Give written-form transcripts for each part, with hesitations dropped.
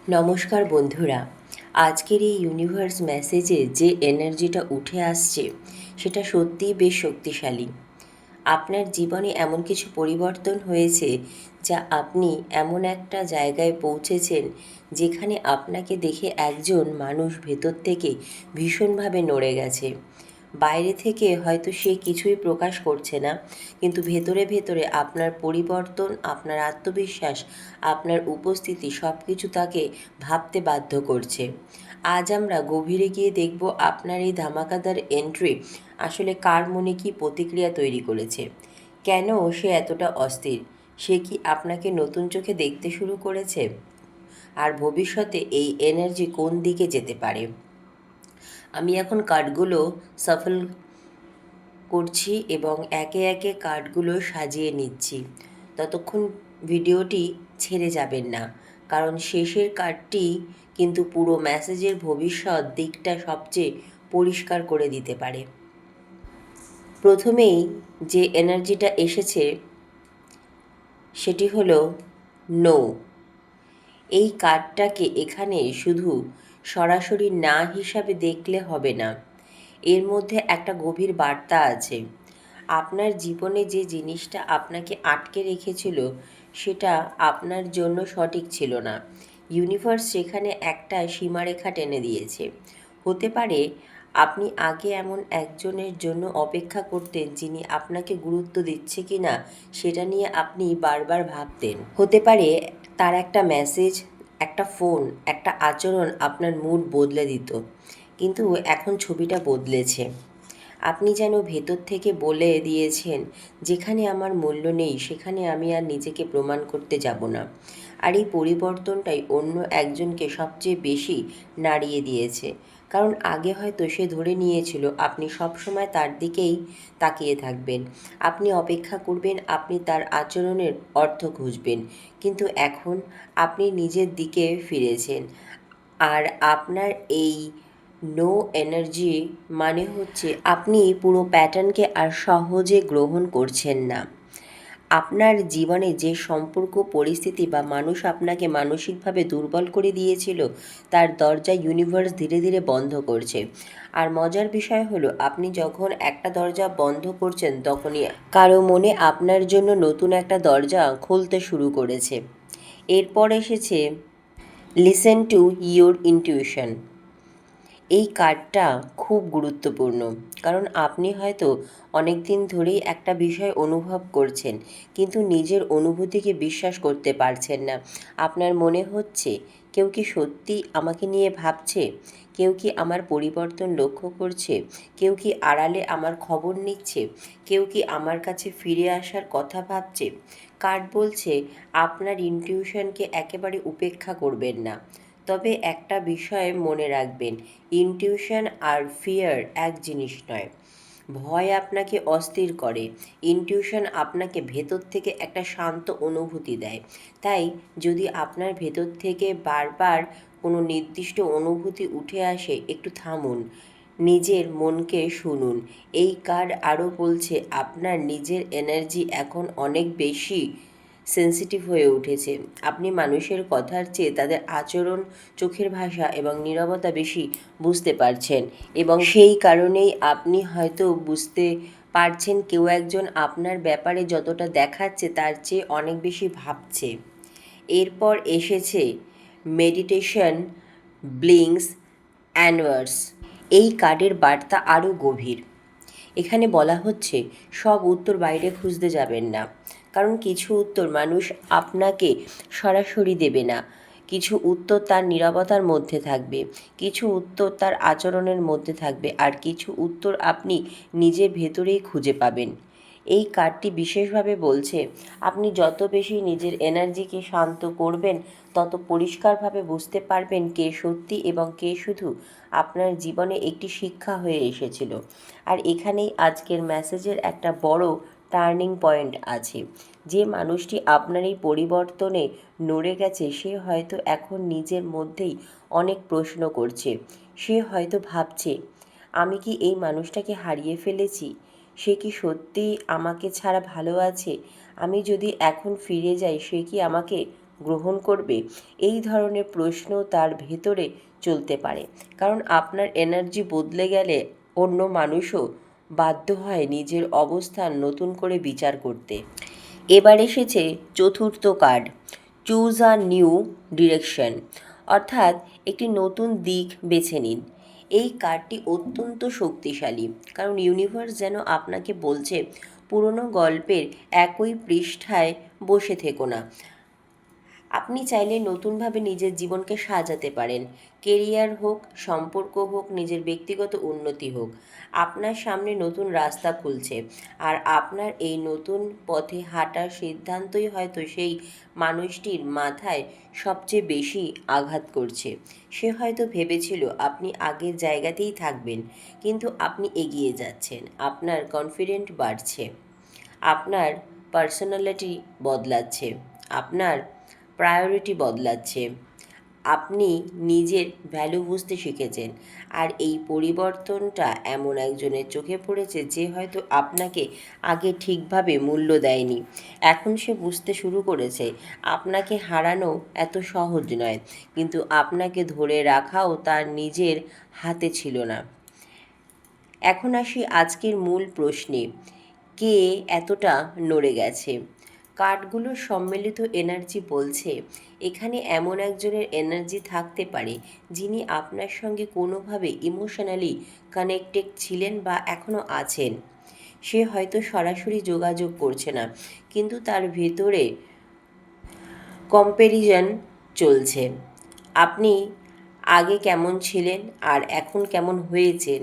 নমস্কার বন্ধুরা। আজকের এই ইউনিভার্স মেসেজে যে এনার্জিটা উঠে আসছে সেটা সত্যিই বেশ শক্তিশালী। আপনার জীবনে এমন কিছু পরিবর্তন হয়েছে যা আপনি এমন একটা জায়গায় পৌঁছেছেন যেখানে আপনাকে দেখে একজন মানুষ ভেতর থেকে ভীষণভাবে নড়ে গেছে। বাইরে থেকে হয়তো সে কিছুই প্রকাশ করছে না, কিন্তু ভেতরে ভেতরে আপনার পরিবর্তন, আপনার আত্মবিশ্বাস, আপনার উপস্থিতি সব কিছু তাকে ভাবতে বাধ্য করছে। আজ আমরা গভীরে গিয়ে দেখব আপনার এই ধামাকাদার এন্ট্রি আসলে কার মনে কী প্রতিক্রিয়া তৈরি করেছে, কেন সে এতটা অস্থির, সে কি আপনাকে নতুন চোখে দেখতে শুরু করেছে, আর ভবিষ্যতে এই এনার্জি কোন দিকে যেতে পারে। আমি এখন কার্ডগুলো সাফল করছি এবং একে একে কার্ডগুলো সাজিয়ে নিচ্ছি। ততক্ষণ ভিডিওটি ছেড়ে যাবেন না, কারণ শেষের কার্ডটি কিন্তু পুরো মেসেজের ভবিষ্যৎ দিকটা সবচেয়ে পরিষ্কার করে দিতে পারে। প্রথমেই যে এনার্জিটা এসেছে সেটি হলো নো। এই কার্ডটাকে এখানে শুধু সরাসরি না হিসাবে দেখলে হবে না, এর মধ্যে একটা গভীর বার্তা আছে। আপনার জীবনে যে জিনিসটা আপনাকে আটকে রেখেছিল সেটা আপনার জন্য সঠিক ছিল না। ইউনিভার্স সেখানে একটা সীমারেখা টেনে দিয়েছে। হতে পারে আপনি আগে এমন একজনের জন্য অপেক্ষা করতেন যিনি আপনাকে গুরুত্ব দিচ্ছে কি না সেটা নিয়ে আপনি বারবার ভাবতেন। হতে পারে তার একটা মেসেজ, একটা ফোন, একটা আচরণ আপনার মুড বদলে দিত। কিন্তু এখন ছবিটা বদলেছে। আপনি যেন ভেতর থেকে বলে দিয়েছেন, যেখানে আমার মূল্য নেই সেখানে আমি আর নিজেকে প্রমাণ করতে যাব না। আর এই পরিবর্তনটাই অন্য একজনকে সবচেয়ে বেশি নাড়িয়ে দিয়েছে, কারণ আগে হয়তো সে ধরে নিয়েছিল আপনি সবসময় তার দিকেই তাকিয়ে থাকবেন, আপনি অপেক্ষা করবেন, আপনি তার আচরণের অর্থ খুঁজবেন। কিন্তু এখন আপনি নিজের দিকে ফিরেছেন। আর আপনার এই নো এনার্জি মানে হচ্ছে আপনি পুরো প্যাটার্নকে আর সহজে গ্রহণ করছেন না। আপনার জীবনে যে সম্পর্ক, পরিস্থিতি বা মানুষ আপনাকে মানসিকভাবে দুর্বল করে দিয়েছিল তার দরজা ইউনিভার্স ধীরে ধীরে বন্ধ করছে। আর মজার বিষয় হলো, আপনি যখন একটা দরজা বন্ধ করছেন তখনই কারো মনে আপনার জন্য নতুন একটা দরজা খুলতে শুরু করেছে। এরপর এসেছে লিসেন টু ইয়োর ইনটিউশন। এই কার্ডটা খুব গুরুত্বপূর্ণ, কারণ আপনি হয়তো অনেক দিন ধরেই একটা বিষয় অনুভব করছেন, কিন্তু নিজের অনুভূতিকে বিশ্বাস করতে পারছেন না। আপনার মনে হচ্ছে কেউ কি সত্যি আমাকে নিয়ে ভাবছে, কেউ কি আমার পরিবর্তন লক্ষ্য করছে, কেউ কি আড়ালে আমার খবর নিচ্ছে, কেউ কি আমার কাছে ফিরে আসার কথা ভাবছে। কার্ড বলছে আপনার ইনটিউশনকে একেবারে উপেক্ষা করবেন না। তবে একটা বিষয় মনে রাখবেন, ইনটিউশন আর ফিয়ার এক জিনিস নয়। ভয় আপনাকে অস্থির করে, ইনটিউশন আপনাকে ভেতর থেকে একটা শান্ত অনুভূতি দেয়। তাই যদি আপনার ভেতর থেকে বারবার কোনো নির্দিষ্ট অনুভূতি উঠে আসে, একটু থামুন, নিজের মনকে শুনুন। এই কার্ড আরও বলছে আপনার নিজের এনার্জি এখন অনেক বেশি সেন্সিটিভ হয়ে উঠেছে। আপনি মানুষের কথার চেয়ে তাদের আচরণ, চোখের ভাষা এবং নীরবতা বেশি বুঝতে পারছেন, এবং সেই কারণেই আপনি হয়তো বুঝতে পারছেন কেউ একজন আপনার ব্যাপারে যতটা দেখাচ্ছে তার চেয়ে অনেক বেশি ভাবছে। এরপর এসেছে মেডিটেশন ব্লিংস অ্যানভার্স। এই কার্ডের বার্তা আরও গভীর। এখানে বলা হচ্ছে সব উত্তর বাইরে খুঁজতে যাবেন না, কারণ কিছু উত্তর মানুষ আপনাকে সরাসরি দেবে না, কিছু উত্তর তার নীরবতার মধ্যে থাকবে, কিছু উত্তর তার আচরণের মধ্যে থাকবে, আর কিছু উত্তর আপনি নিজের ভেতরেই খুঁজে পাবেন। এই কার্ডটি বিশেষভাবে বলছে আপনি যত বেশি নিজের এনার্জিকে শান্ত করবেন, তত পরিষ্কারভাবে বুঝতে পারবেন কে সত্যি এবং কে শুধু আপনার জীবনে একটি শিক্ষা হয়ে এসেছিল। আর এখানেই আজকের মেসেজের একটা বড় টার্নিং পয়েন্ট আছে। যে মানুষটি আপনার এই পরিবর্তনে নড়ে গেছে সে হয়তো এখন নিজের মধ্যেই অনেক প্রশ্ন করছে। সে হয়তো ভাবছে, আমি কি এই মানুষটাকে হারিয়ে ফেলেছি? সে কি সত্যিই আমাকে ছাড়া ভালো আছে? আমি যদি এখন ফিরে যাই সে কি আমাকে গ্রহণ করবে, এই ধরনের প্রশ্ন তার ভেতরে চলতে পারে। কারণ আপনার এনার্জি বদলে গেলে অন্য মানুষও বাধ্য হয় নিজের অবস্থান নতুন করে বিচার করতে। এবার এসেছে চতুর্থ card, choose a new direction, অর্থাৎ একটি নতুন দিক বেছে নিন। এই কার্ডটি অত্যন্ত শক্তিশালী, কারণ ইউনিভার্স যেন আপনাকে বলছে পুরনো গল্পের একই পৃষ্ঠায় বসে থেকো না। আপনি চাইলে নতুনভাবে নিজের জীবনকে সাজাতে পারেন। কেরিয়ার হোক, সম্পর্ক হোক, নিজের ব্যক্তিগত উন্নতি হোক, আপনার সামনে নতুন রাস্তা খুলছে। আর আপনার এই নতুন পথে হাঁটার সিদ্ধান্তই হয়তো সেই মানুষটির মাথায় সবচেয়ে বেশি আঘাত করছে। সে হয়তো ভেবেছিল আপনি আগের জায়গাতেই থাকবেন, কিন্তু আপনি এগিয়ে যাচ্ছেন, আপনার কনফিডেন্ট বাড়ছে, আপনার পার্সোনালিটি বদলাচ্ছে, আপনার প্রায়োরিটি বদলাচ্ছে, আপনি নিজের ভ্যালু বুঝতে শিখেছেন। আর এই পরিবর্তনটা এমন একজনের চোখে পড়েছে যে হয়তো আপনাকে আগে ঠিকভাবে মূল্য দেয়নি। এখন সে বুঝতে শুরু করেছে আপনাকে হারানো এত সহজ নয়, কিন্তু আপনাকে ধরে রাখাও তার নিজের হাতে ছিল না। এখন আসি আজকের মূল প্রশ্নে, কে এতটা নড়ে গেছে? কার্ডগুলোর সম্মিলিত এনার্জি বলছে এখানে এমন একজনের এনার্জি থাকতে পারে যিনি আপনার সঙ্গে কোনোভাবে ইমোশনালি কানেক্টেড ছিলেন বা এখনও আছেন। সে হয়তো সরাসরি যোগাযোগ করছে না, কিন্তু তার ভেতরে কম্প্যারিজন চলছে। আপনি আগে কেমন ছিলেন আর এখন কেমন হয়েছেন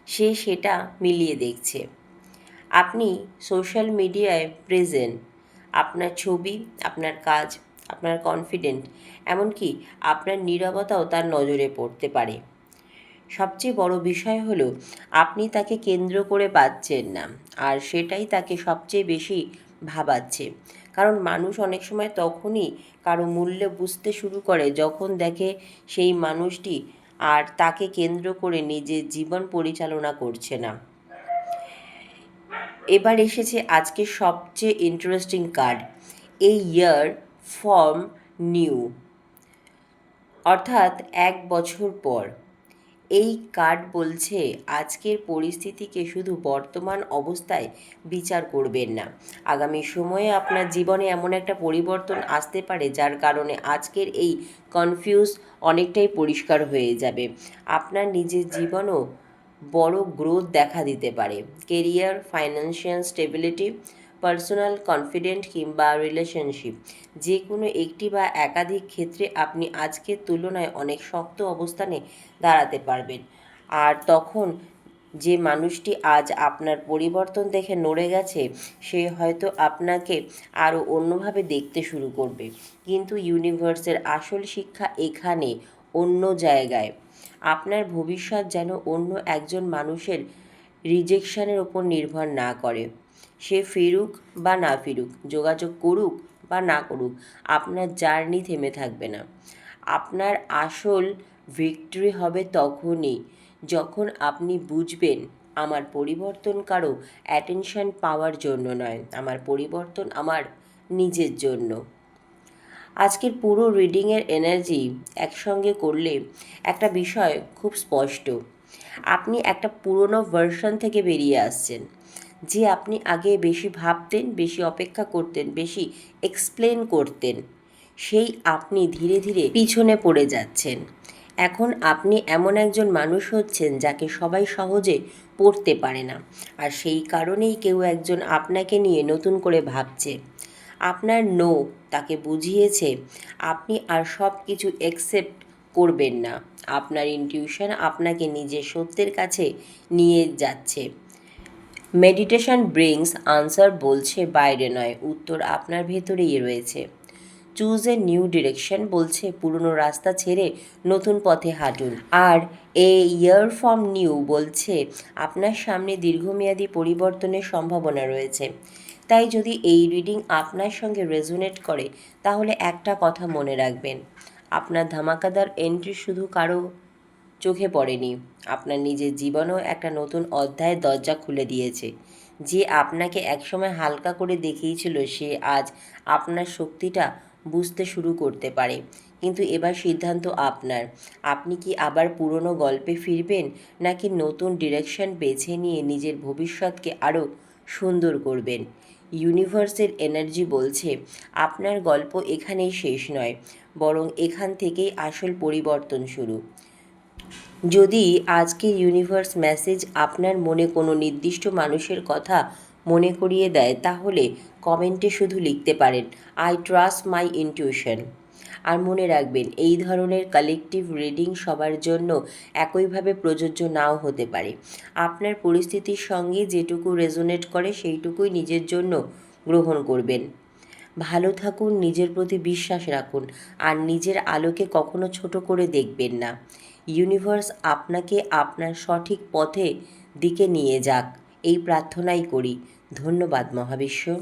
সে সেটা মিলিয়ে দেখছে। আপনি সোশ্যাল মিডিয়ায় প্রেজেন্ট, আপনার ছবি, আপনার কাজ, আপনার কনফিডেন্ট, এমনকি আপনার নীরবতাও তার নজরে পড়তে পারে। সবচেয়ে বড় বিষয় হলো আপনি তাকে কেন্দ্র করে পাচ্ছেন না, আর সেটাই তাকে সবচেয়ে বেশি ভাবাচ্ছে। কারণ মানুষ অনেক সময় তখনই কারো মূল্য বুঝতে শুরু করে যখন দেখে সেই মানুষটি আর তাকে কেন্দ্র করে নিজের জীবন পরিচালনা করছে না। এবার এসেছে আজকের সবচেয়ে interesting card, A year from new, অর্থাৎ 1 বছর পর। এই কার্ড বলছে আজকের পরিস্থিতিকে শুধু বর্তমান অবস্থায় বিচার করবেন না। আগামী সময়ে আপনার জীবনে এমন একটা পরিবর্তন আসতে পারে যার কারণে আজকের এই কনফিউজ অনেকটাই পরিষ্কার হয়ে যাবে। আপনার নিজের জীবনও বড় গ্রোথ দেখা দিতে পারে। Career, financial stability, personal confident কিংবা রিলেশনশিপ, যে কোনো একটি বা একাধিক ক্ষেত্রে আপনি আজকের তুলনায় অনেক শক্ত অবস্থানে দাঁড়াতে পারবেন। আর তখন যে মানুষটি আজ আপনার পরিবর্তন দেখে নড়ে গেছে সে হয়তো আপনাকে আরও অন্যভাবে দেখতে শুরু করবে। কিন্তু ইউনিভার্সের আসল শিক্ষা এখানে, অন্য জায়গায়। আপনার ভবিষ্যৎ যেন অন্য একজন মানুষের রিজেকশনের ওপর নির্ভর না করে। সে ফিরুক বা না ফিরুক, যোগাযোগ করুক বা না করুক, আপনার জার্নি থেমে থাকবে না। আপনার আসল ভিক্টরি হবে তখনই যখন আপনি বুঝবেন আমার পরিবর্তন কারো অ্যাটেনশন পাওয়ার জন্য নয়, আমার পরিবর্তন আমার নিজের জন্য। আজকের পুরো রিডিংয়ের এনার্জি একসঙ্গে করলে একটা বিষয় খুব স্পষ্ট, আপনি একটা পুরনো ভার্সন থেকে বেরিয়ে আসছেন। যে আপনি আগে বেশি ভাবতেন, বেশি অপেক্ষা করতেন, বেশি এক্সপ্লেন করতেন, সেই আপনি ধীরে ধীরে পিছনে পড়ে যাচ্ছেন। এখন আপনি এমন একজন মানুষ হচ্ছেন যাকে সবাই সহজে পড়তে পারে না, আর সেই কারণেই কেউ একজন আপনাকে নিয়ে নতুন করে ভাবছে। আপনার নো তাকে বুঝিয়েছে আপনি আর সব কিছু একসেপ্ট করবেন না। আপনার ইনটিউশন আপনাকে নিজের সত্যের কাছে নিয়ে যাচ্ছে। মেডিটেশন ব্রিংস আনসার বলছে বাইরে নয়, উত্তর আপনার ভেতরেই রয়েছে। চুজ এ নিউ ডিরেকশন বলছে পুরনো রাস্তা ছেড়ে নতুন পথে হাঁটুন। আর এ ইয়ার ফ্রম নিউ বলছে আপনার সামনে দীর্ঘমেয়াদী পরিবর্তনের সম্ভাবনা রয়েছে। তাই যদি এই রিডিং আপনার সঙ্গে রেজোনেট করে তাহলে একটা কথা মনে রাখবেন, আপনার ধামাকাদার এন্ট্রি শুধু কারো চোখে পড়েনি, আপনার নিজের জীবনেও একটা নতুন অধ্যায়ের দরজা খুলে দিয়েছে। যে আপনাকে একসময় হালকা করে দেখিয়েছিল সে আজ আপনার শক্তিটা বুঝতে শুরু করতে পারে। কিন্তু এবার সিদ্ধান্ত আপনার। আপনি কি আবার পুরনো গল্পে ফিরবেন, নাকি নতুন ডিরেকশন বেছে নিয়ে নিজের ভবিষ্যৎকে আরও সুন্দর করবেন? ইউনিভার্সের এনার্জি বলছে আপনার গল্প এখানেই শেষ নয়, বরং এখান থেকেই আসল পরিবর্তন শুরু। যদি আজকের ইউনিভার্স মেসেজ আপনার মনে কোনো নির্দিষ্ট মানুষের কথা মনে করিয়ে দেয়, তাহলে কমেন্টে শুধু লিখতে পারেন, আই ট্রাস্ট মাই ইনটিউশন। আর মনে রাখবেন, এই ধরনের কালেকটিভ রিডিং সবার জন্য একইভাবে প্রযোজ্য নাও হতে পারে। আপনার পরিস্থিতির সঙ্গে যেটুকু রেজোনেট করে সেইটুকুই নিজের জন্য গ্রহণ করবেন। ভালো থাকুন, নিজের প্রতি বিশ্বাস রাখুন, আর নিজের আলোকে কখনো ছোট করে দেখবেন না। ইউনিভার্স আপনাকে আপনার সঠিক পথে দিকে নিয়ে যাক, এই প্রার্থনাই করি। ধন্যবাদ মহাবিশ্ব।